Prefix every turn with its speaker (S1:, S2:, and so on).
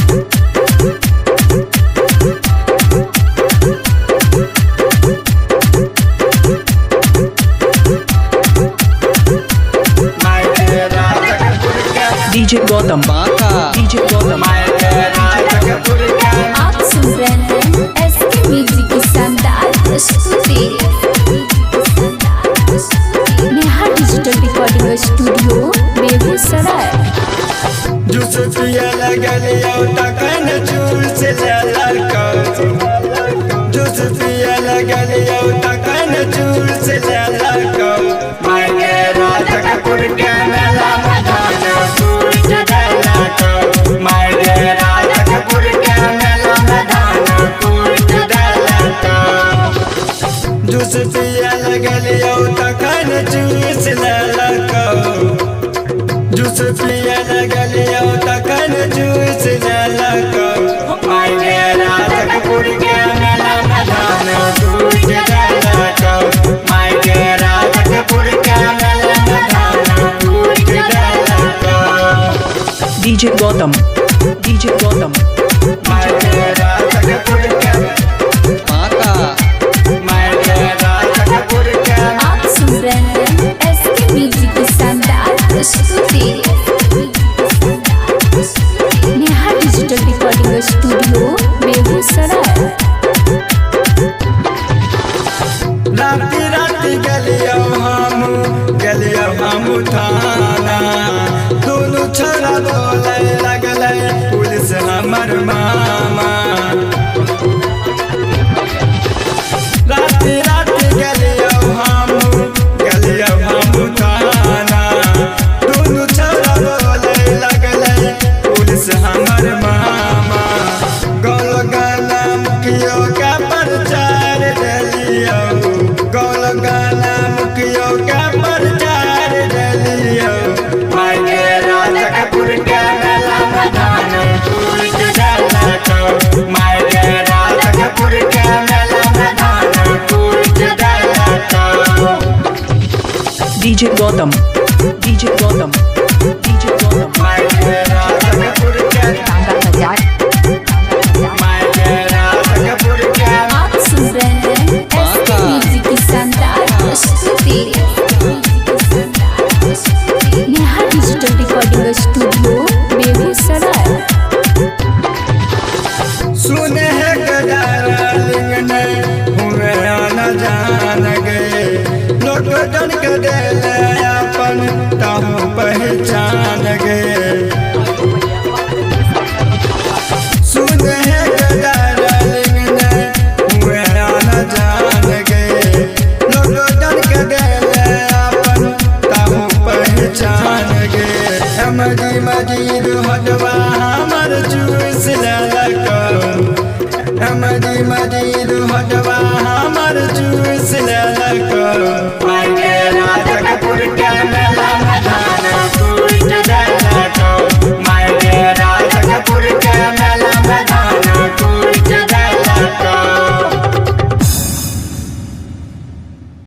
S1: DJ Gautam DJ Gautam
S2: आप सुन रहे हैं एसके म्यूजिक की शानदार प्रस्तुति। Neha digital recording studio Begusarai.
S3: Juice पिया लगलियो तकन जूस ललको जूस पिया लगलियो तकन जूस ललको मांगे राजकपुर के मेला मैदान टूट ललको मांगे राजकपुर के मेला मैदान टूट ललको जूस पिया लगलियो तकन जूस ललको जूस पिया लगलियो तकन जूस ललको मांगे राजकपुर के मेला मैदान टूट ललको मांगे राजकपुर के मेला मैदान टूट ललको
S1: डीजे गौतम
S3: मांगे राजकपुर के मांगे राजकपुर के
S2: आप सुन रहे हैं एसके म्यूजिक की शानदार प्रस्तुति। Neha digital recording studio Begusarai.
S3: राती राती गलियो हम थाना दोनों छोरा बोले लगले पुलिस हमर मामा राती राती गलियो हम थाना दोनों छोरा बोले लगले पुलिस हमर मामा गौल गाना मुखियो का प्रचार दिलियो गौल गाना मुखियो का प्रचार दिलियो मांगे राजकपुर के मेला मैदान टूट ललको मांगे राजकपुर के मेला मैदान टूट ललको
S1: डीजे गौतम
S3: मांगे राजकपुर के मांगे राजकपुर के
S2: आप सुन रहे हैं एसके म्यूजिक की शानदार प्रस्तुति। Neha digital recording studio Begusarai.
S3: सुने है गदालिंग ने हुए न जान गए लोग डर के दिले अपन ताहू पहचान गए सुने है गदालिंग ने हुए न जान गए लोग डर के दिले अपन ताहू पहचान गए मजीद हटवा हमर जूस ललको मजीद हटवा हमर जूस ललको मांगे